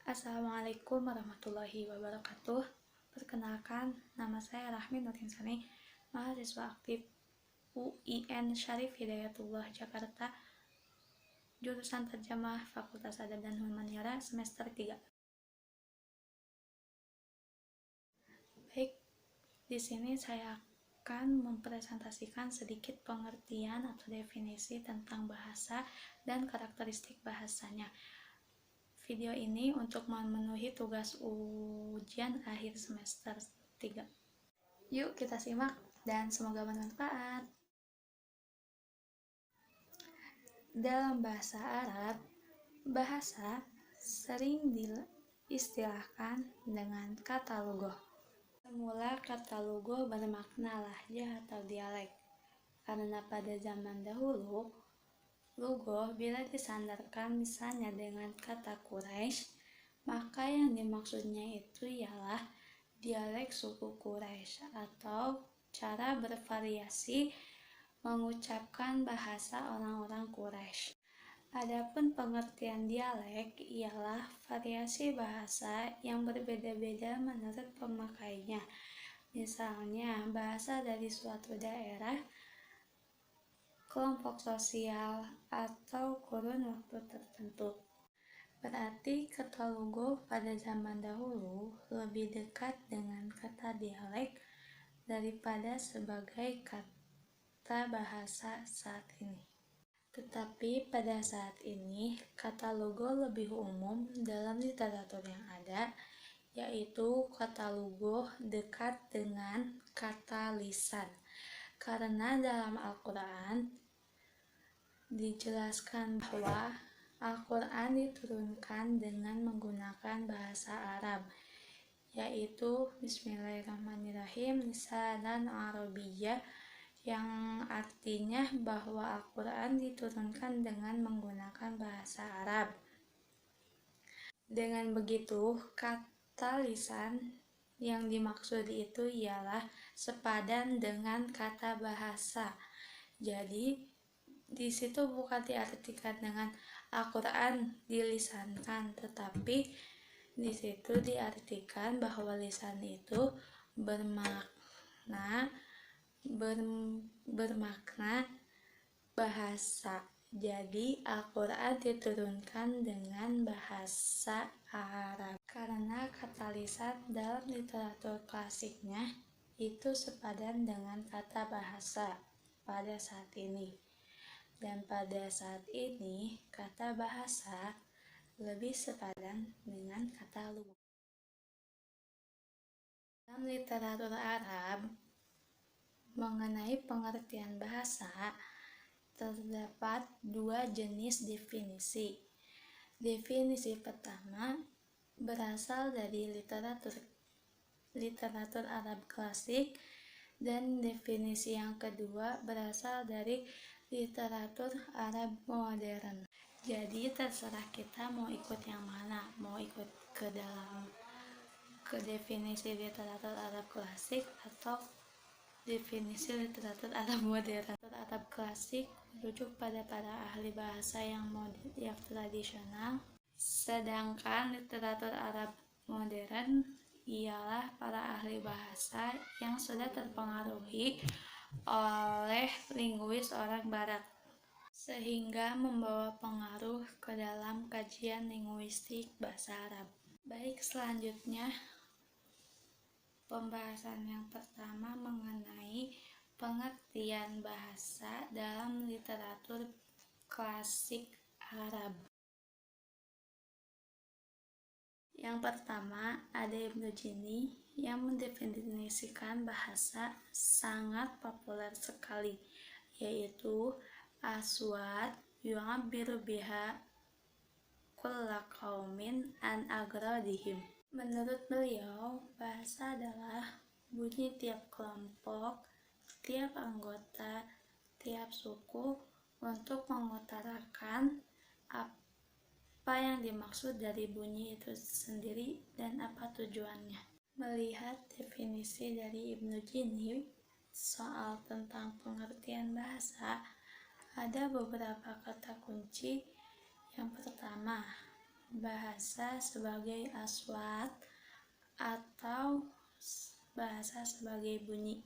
Assalamualaikum warahmatullahi wabarakatuh. Perkenalkan, nama saya Rahmi Nurinsani, mahasiswa aktif UIN Syarif Hidayatullah Jakarta, jurusan Terjemah Fakultas Adab dan Humaniora semester 3. Baik, di sini saya akan mempresentasikan sedikit pengertian atau definisi tentang bahasa dan karakteristik bahasanya. Video ini untuk memenuhi tugas ujian akhir semester 3. Yuk kita simak dan semoga bermanfaat. Dalam bahasa Arab, bahasa sering diistilahkan dengan kata lugoh. Semula kata lugoh bermakna lahjah atau dialek, karena pada zaman dahulu lugoh bila disandarkan misalnya dengan kata Quraisy, maka yang dimaksudnya itu ialah dialek suku Quraisy atau cara bervariasi mengucapkan bahasa orang-orang Quraisy. Adapun pengertian dialek ialah variasi bahasa yang berbeda-beda menurut pemakainya. Misalnya, bahasa dari suatu daerah, kelompok sosial, atau kurun waktu tertentu. Berarti kata lugoh pada zaman dahulu lebih dekat dengan kata dialek daripada sebagai kata bahasa saat ini. Tetapi pada saat ini kata lugoh lebih umum dalam literatur yang ada, yaitu kata lugoh dekat dengan kata lisan. Karena dalam Al-Quran dijelaskan bahwa Al-Quran diturunkan dengan menggunakan bahasa Arab, yaitu Bismillahirrahmanirrahim lisanan Arabiyyah, yang artinya bahwa Al-Quran diturunkan dengan menggunakan bahasa Arab. Dengan begitu, kata lisan yang dimaksud itu ialah sepadan dengan kata bahasa. Jadi, di situ bukan diartikan dengan Al-Quran dilisankan, tetapi di situ diartikan bahwa lisan itu bermakna bahasa. Jadi Al-Quran diturunkan dengan bahasa Arab. Karena kata lisan dalam literatur klasiknya itu sepadan dengan kata bahasa pada saat ini. Dan pada saat ini kata bahasa lebih sepadan dengan kata lugoh. Dalam literatur Arab mengenai pengertian bahasa terdapat dua jenis definisi. Definisi pertama berasal dari literatur Arab klasik, dan definisi yang kedua berasal dari literatur Arab modern. Jadi terserah kita mau ikut yang mana, mau ikut ke definisi literatur Arab klasik atau definisi literatur Arab modern. Literatur Arab klasik merujuk pada para ahli bahasa yang tradisional, sedangkan literatur Arab modern ialah para ahli bahasa yang sudah terpengaruhi oleh linguis orang barat, sehingga membawa pengaruh ke dalam kajian linguistik bahasa Arab. Baik, selanjutnya pembahasan yang pertama mengenai pengertian bahasa dalam literatur klasik Arab. Yang pertama ada Ibnu Jini yang mendefinisikan bahasa sangat populer sekali, yaitu aswat yu'abbiru biha kulla qaumin an agradihim. Menurut beliau, bahasa adalah bunyi tiap kelompok, tiap anggota, tiap suku untuk mengutarakan apa yang dimaksud dari bunyi itu sendiri dan apa tujuannya. Melihat definisi dari Ibnu Jini soal tentang pengertian bahasa, ada beberapa kata kunci. Yang pertama, bahasa sebagai aswat atau bahasa sebagai bunyi.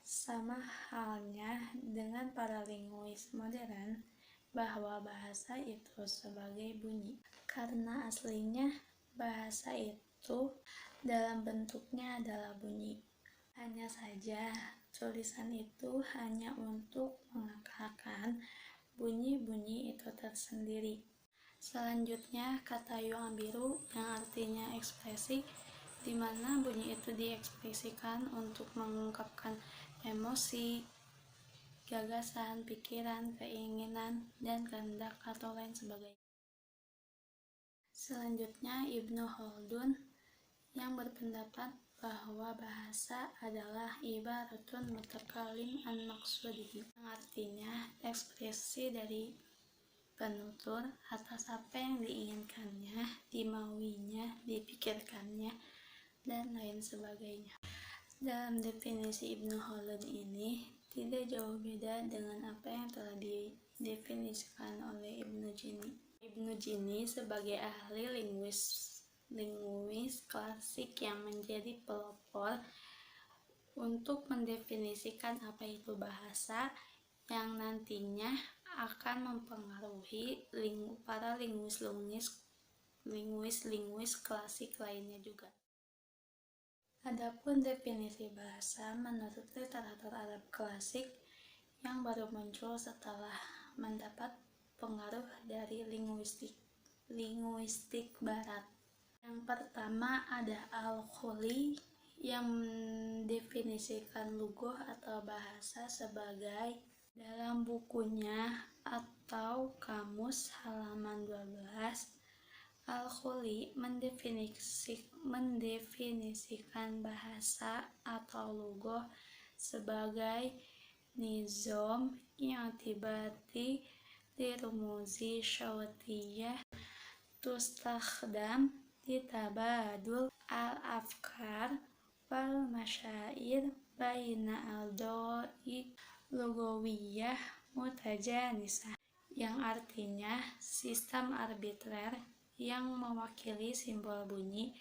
Sama halnya dengan para linguis modern, bahwa bahasa itu sebagai bunyi. Karena aslinya bahasa itu dalam bentuknya adalah bunyi. Hanya saja tulisan itu hanya untuk mengatakan bunyi-bunyi itu tersendiri. Selanjutnya kata Yuang Biru yang artinya ekspresi, di mana bunyi itu diekspresikan untuk mengungkapkan emosi, gagasan, pikiran, keinginan, dan kehendak atau lain sebagainya. Selanjutnya Ibnu Khaldun yang berpendapat bahwa bahasa adalah ibaratun mutakalim an maqsudihi, yang artinya ekspresi dari penutur atas apa yang diinginkannya, dimauinya, dipikirkannya, dan lain sebagainya. Dalam definisi Ibnu Khaldun ini tidak jauh beda dengan apa yang telah didefinisikan oleh Ibnu Jini. Ibnu Jini sebagai ahli linguis klasik yang menjadi pelopor untuk mendefinisikan apa itu bahasa, yang nantinya akan mempengaruhi para linguis klasik lainnya juga. Adapun definisi bahasa menurut literatur Arab klasik yang baru muncul setelah mendapat pengaruh dari linguistik barat. Yang pertama ada Al-Khuli yang mendefinisikan lugoh atau bahasa sebagai, dalam bukunya atau kamus halaman 12, Al-Khuli mendefinisikan bahasa atau lugoh sebagai nizam i'tibati lirumuzi syawtiyah tustakhdam litabadul al-afkar wal masyair baina al-doi lugawiyah mutajanisah, yang artinya sistem arbitrer yang mewakili simbol bunyi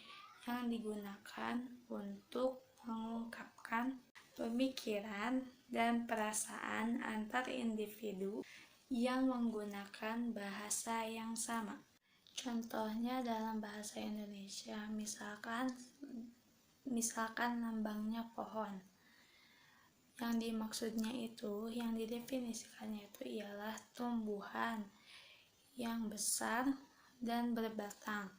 yang digunakan untuk mengungkapkan pemikiran dan perasaan antar individu yang menggunakan bahasa yang sama. Contohnya dalam bahasa Indonesia, misalkan lambangnya pohon. Yang dimaksudnya itu, yang didefinisikannya itu ialah tumbuhan yang besar dan berbatang.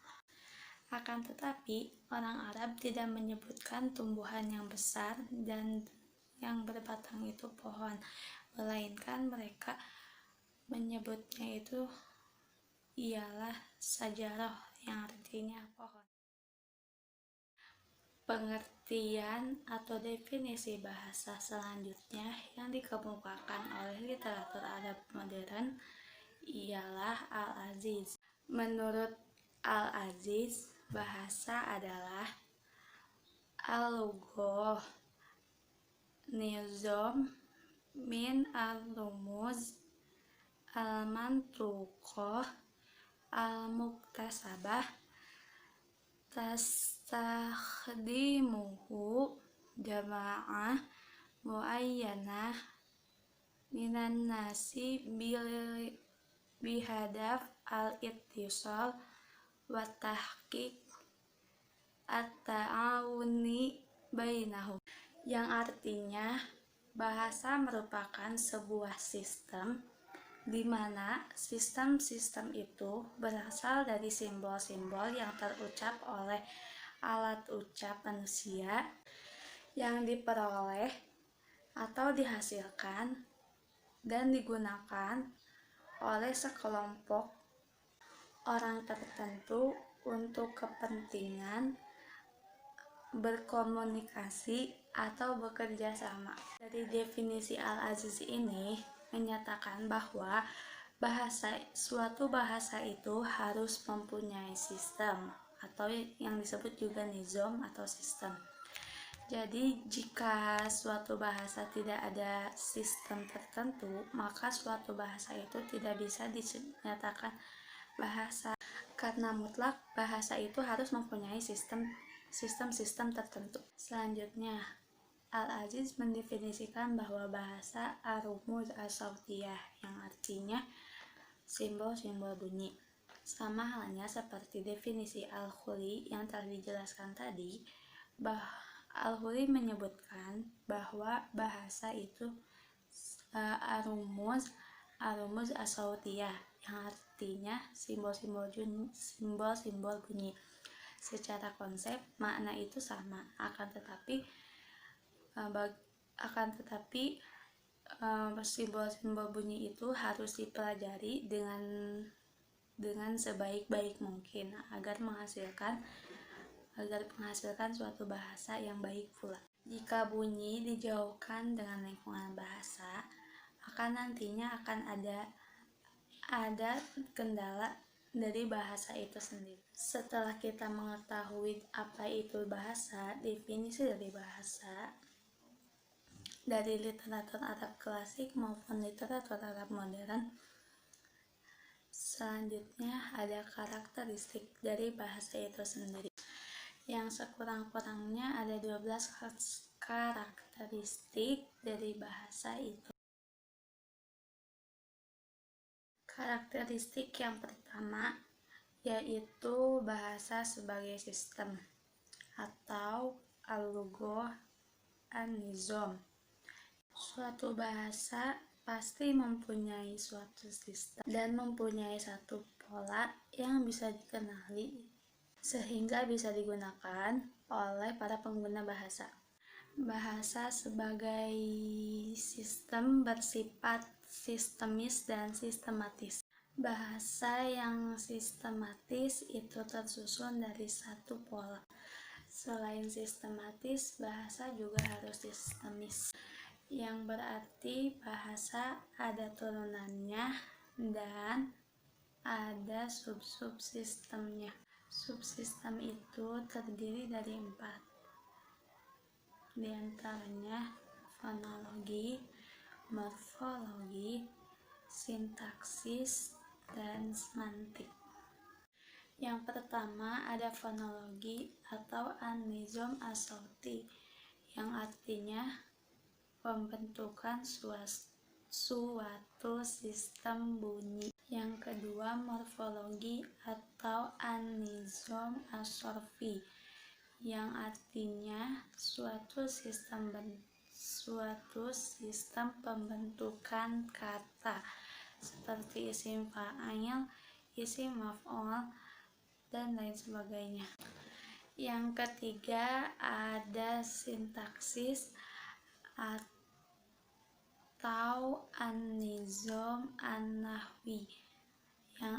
Akan tetapi, orang Arab tidak menyebutkan tumbuhan yang besar dan yang berbatang itu pohon, melainkan mereka menyebutnya itu ialah sajarah, yang artinya pohon. Pengertian atau definisi bahasa selanjutnya yang dikemukakan oleh literatur Arab modern ialah Al-Aziz. Menurut Al-Aziz, bahasa adalah al-lughah nizam min al-rumuz al-mantuqah al-muktasabah tastakhdimuhu jama'ah muayyanah minan nasi bihadaf al-ittisal wa tahqiq at-ta'awuni bainahum, yang artinya bahasa merupakan sebuah sistem di mana sistem-sistem itu berasal dari simbol-simbol yang terucap oleh alat ucap manusia yang diperoleh atau dihasilkan dan digunakan oleh sekelompok orang tertentu untuk kepentingan berkomunikasi atau bekerja sama. Dari definisi Al-Aziz ini menyatakan bahwa suatu bahasa itu harus mempunyai sistem atau yang disebut juga nizam atau sistem. Jadi jika suatu bahasa tidak ada sistem tertentu, maka suatu bahasa itu tidak bisa dinyatakan bahasa. Karena mutlak, bahasa itu harus mempunyai sistem tertentu. Selanjutnya, Al-Aziz mendefinisikan bahwa bahasa ar-rumuz as-sautiyah, yang artinya simbol-simbol bunyi. Sama halnya seperti definisi Al-Khuli yang telah dijelaskan tadi, Al-Khuli menyebutkan bahwa bahasa itu ar-rumuz as-sautiyah, yang artinya simbol-simbol bunyi. Secara konsep, makna itu sama, akan tetapi simbol-simbol bunyi itu harus dipelajari dengan sebaik-baik mungkin agar menghasilkan suatu bahasa yang baik pula. Jika bunyi dijauhkan dengan lingkungan bahasa, maka nantinya akan ada kendala dari bahasa itu sendiri. Setelah kita mengetahui apa itu bahasa, definisi dari bahasa dari literatur Arab klasik maupun literatur Arab modern, selanjutnya ada karakteristik dari bahasa itu sendiri. Yang sekurang-kurangnya ada 12 karakteristik dari bahasa itu. Karakteristik yang pertama yaitu bahasa sebagai sistem atau al-lughah an-nizam. Suatu bahasa pasti mempunyai suatu sistem dan mempunyai satu pola yang bisa dikenali sehingga bisa digunakan oleh para pengguna bahasa. Bahasa sebagai sistem bersifat sistemis dan sistematis. Bahasa yang sistematis itu tersusun dari satu pola. Selain sistematis, bahasa juga harus sistemis, yang berarti bahasa ada turunannya dan ada subsistemnya. Subsistem itu terdiri dari 4, diantaranya fonologi, morfologi, sintaksis, dan semantik. Yang pertama ada fonologi atau an-nizam as-sauti, yang artinya pembentukan suatu sistem bunyi. Yang kedua morfologi atau an-nizam as-sorfi, yang artinya suatu sistem pembentukan kata seperti isim fa'il, isim maf'ul, dan lain sebagainya. Yang ketiga ada sintaksis atau an-nizam an-nahwi, yang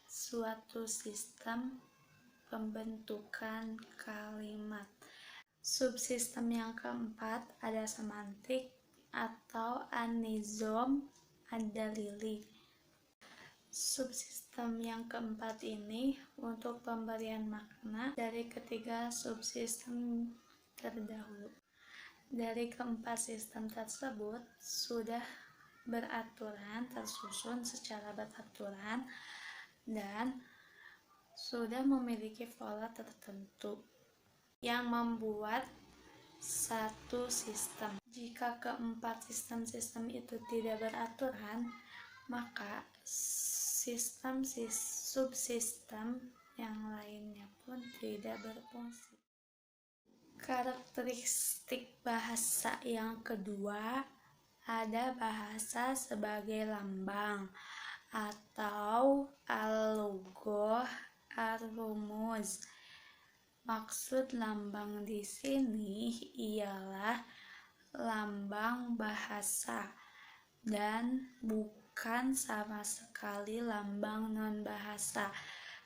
suatu sistem pembentukan kalimat. Subsistem yang keempat ada semantik atau an-nizam ad-dalili. Subsistem yang keempat ini untuk pemberian makna dari ketiga subsistem terdahulu. Dari keempat sistem tersebut sudah tersusun secara beraturan dan sudah memiliki pola tertentu yang membuat satu sistem. Jika keempat sistem itu tidak beraturan, maka subsistem yang lainnya pun tidak berfungsi. Karakteristik bahasa yang kedua ada bahasa sebagai lambang atau al-lughah ar-rumuz. Maksud lambang di sini ialah lambang bahasa dan bukan sama sekali lambang non-bahasa,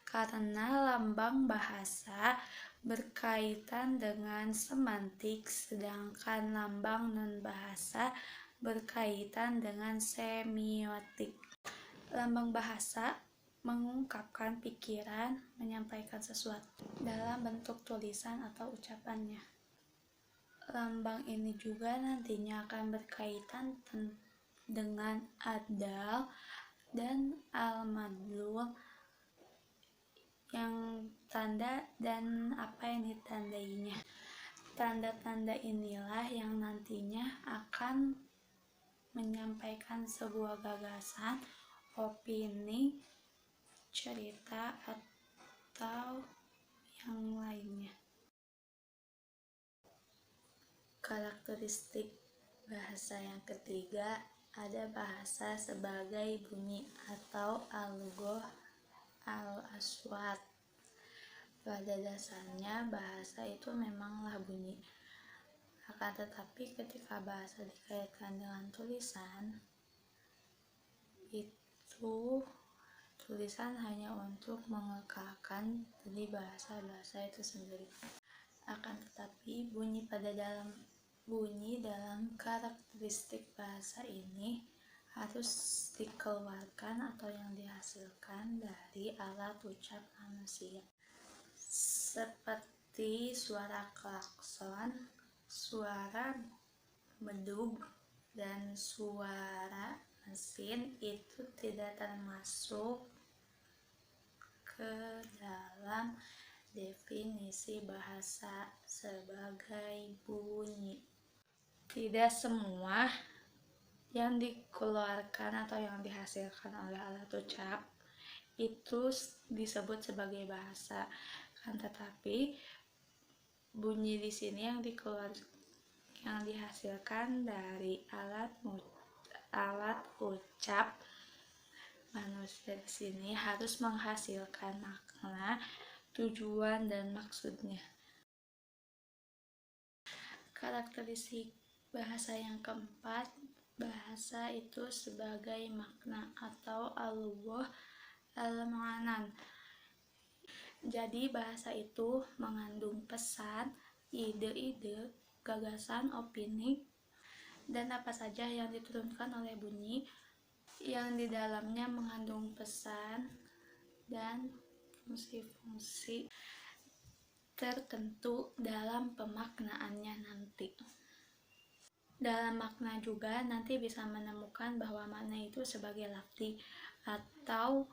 karena lambang bahasa berkaitan dengan semantik, sedangkan lambang non-bahasa berkaitan dengan semiotik. Lambang bahasa mengungkapkan pikiran, menyampaikan sesuatu dalam bentuk tulisan atau ucapannya. Lambang ini juga nantinya akan berkaitan dengan adal dan al-madlul yang tanda dan apa yang ditandainya. Tanda-tanda inilah yang nantinya akan menyampaikan sebuah gagasan, opini, cerita, atau yang lainnya. Karakteristik bahasa yang ketiga, ada bahasa sebagai bunyi atau al-lugah al-aswat. Pada dasarnya bahasa itu memanglah bunyi. Akan tetapi ketika bahasa dikaitkan dengan tulisan, itu tulisan hanya untuk mengekalkan dari bahasa-bahasa itu sendiri. Akan tetapi bunyi dalam karakteristik bahasa ini harus dikeluarkan atau yang dihasilkan dari alat ucap manusia, seperti suara klakson, suara bedug, dan suara mesin. Itu tidak termasuk ke dalam definisi bahasa sebagai bunyi. Tidak semua yang dikeluarkan atau yang dihasilkan oleh alat ucap itu disebut sebagai bahasa. Kan tetapi bunyi di sini yang dihasilkan dari alat ucap manusia di sini harus menghasilkan makna, tujuan, dan maksudnya. Karakteristik bahasa yang keempat, bahasa itu sebagai makna atau al-lugah al-ma'nan. Jadi bahasa itu mengandung pesan, ide-ide, gagasan, opini, dan apa saja yang diturunkan oleh bunyi yang di dalamnya mengandung pesan dan fungsi-fungsi tertentu dalam pemaknaannya nanti. Dalam makna juga nanti bisa menemukan bahwa makna itu sebagai lafzi atau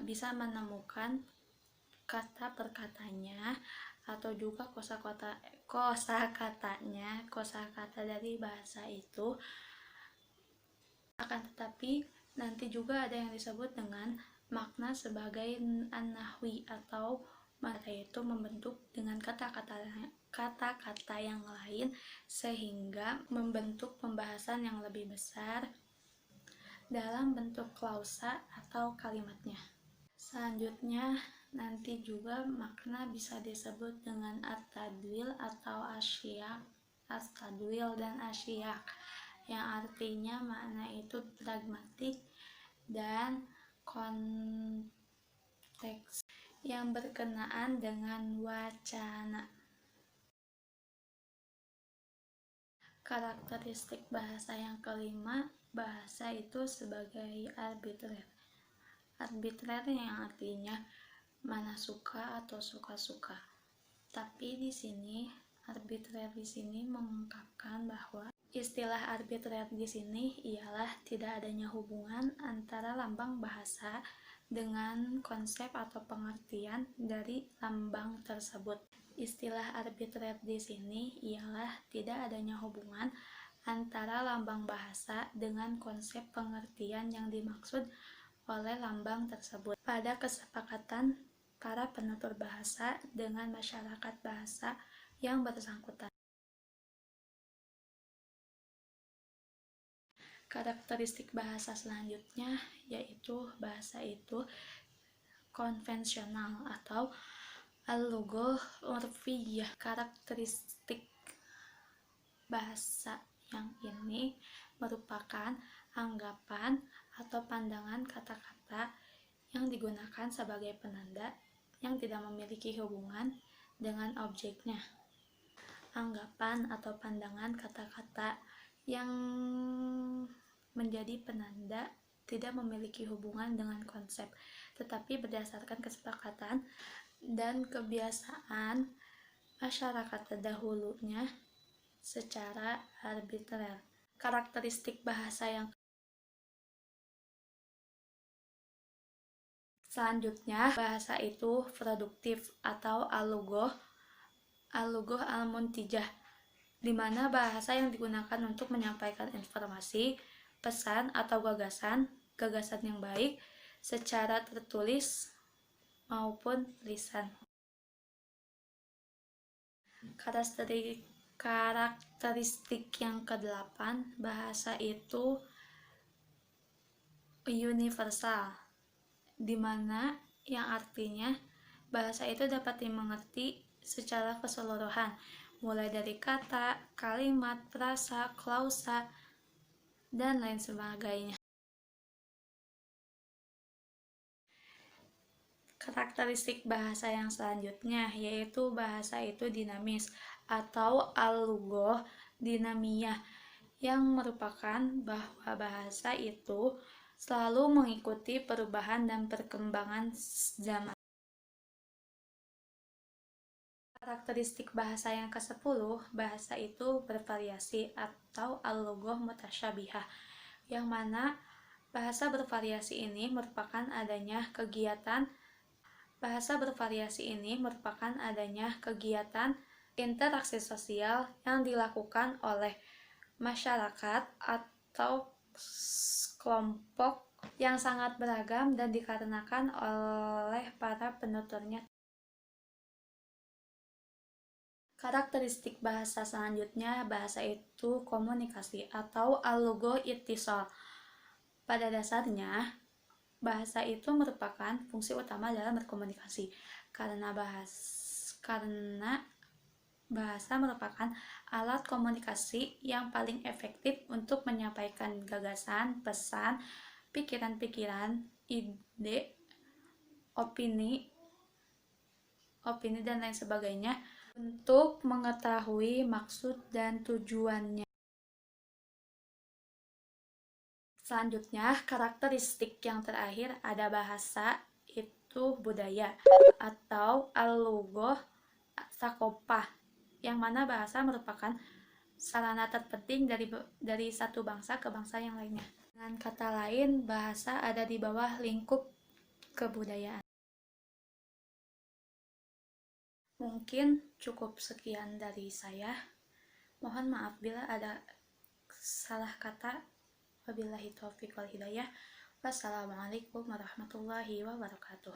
bisa menemukan kata perkatanya atau juga kosakata dari bahasa itu. Akan tetapi nanti juga ada yang disebut dengan makna sebagai an-nahwi atau yaitu membentuk dengan kata-kata yang lain sehingga membentuk pembahasan yang lebih besar dalam bentuk klausa atau kalimatnya. Selanjutnya nanti juga makna bisa disebut dengan at-tadwil atau asyiak, at-tadwil dan asyiak, yang artinya makna itu pragmatik dan konteks yang berkenaan dengan wacana. Karakteristik bahasa yang kelima, bahasa itu sebagai arbitrer. Arbitrer yang artinya mana suka atau suka-suka. Tapi di sini arbitrer di sini mengungkapkan bahwa istilah arbitrer di sini ialah tidak adanya hubungan antara lambang bahasa dengan konsep atau pengertian dari lambang tersebut. Istilah arbitrer di sini ialah tidak adanya hubungan antara lambang bahasa dengan konsep pengertian yang dimaksud oleh lambang tersebut pada kesepakatan para penutur bahasa dengan masyarakat bahasa yang bersangkutan. Karakteristik bahasa selanjutnya yaitu bahasa itu konvensional atau al-lughah urfiyah. Karakteristik bahasa yang ini merupakan anggapan atau pandangan kata-kata yang digunakan sebagai penanda yang tidak memiliki hubungan dengan objeknya. Anggapan atau pandangan kata-kata yang menjadi penanda tidak memiliki hubungan dengan konsep, tetapi berdasarkan kesepakatan dan kebiasaan masyarakat terdahulunya secara arbitrer. Karakteristik bahasa yang Selanjutnya, bahasa itu produktif atau al-lughoh al-muntijah, di mana bahasa yang digunakan untuk menyampaikan informasi, pesan, atau gagasan yang baik secara tertulis maupun lisan. Karakteristik yang kedelapan, bahasa itu universal, di mana yang artinya bahasa itu dapat dimengerti secara keseluruhan, mulai dari kata, kalimat, frasa, klausa, dan lain sebagainya. Karakteristik bahasa yang selanjutnya yaitu bahasa itu dinamis atau al-lughoh dinamiyah, yang merupakan bahwa bahasa itu selalu mengikuti perubahan dan perkembangan zaman. Karakteristik bahasa yang ke-10, bahasa itu bervariasi atau al-lughoh mutasyabihah, yang mana bahasa bervariasi ini merupakan adanya kegiatan interaksi sosial yang dilakukan oleh masyarakat atau kelompok yang sangat beragam dan dikarenakan oleh para penuturnya. Karakteristik bahasa selanjutnya, bahasa itu komunikasi atau al-lughoh ittisal. Pada dasarnya, bahasa itu merupakan fungsi utama dalam berkomunikasi, karena bahasa merupakan alat komunikasi yang paling efektif untuk menyampaikan gagasan, pesan, pikiran-pikiran, ide, opini, dan lain sebagainya untuk mengetahui maksud dan tujuannya. Selanjutnya, karakteristik yang terakhir ada bahasa itu budaya atau al-lughoh tsaqofah, yang mana bahasa merupakan sarana terpenting dari satu bangsa ke bangsa yang lainnya. Dengan kata lain, bahasa ada di bawah lingkup kebudayaan. Mungkin cukup sekian dari saya. Mohon maaf bila ada salah kata. Wabillahi taufiq wal hidayah. Wassalamualaikum warahmatullahi wabarakatuh.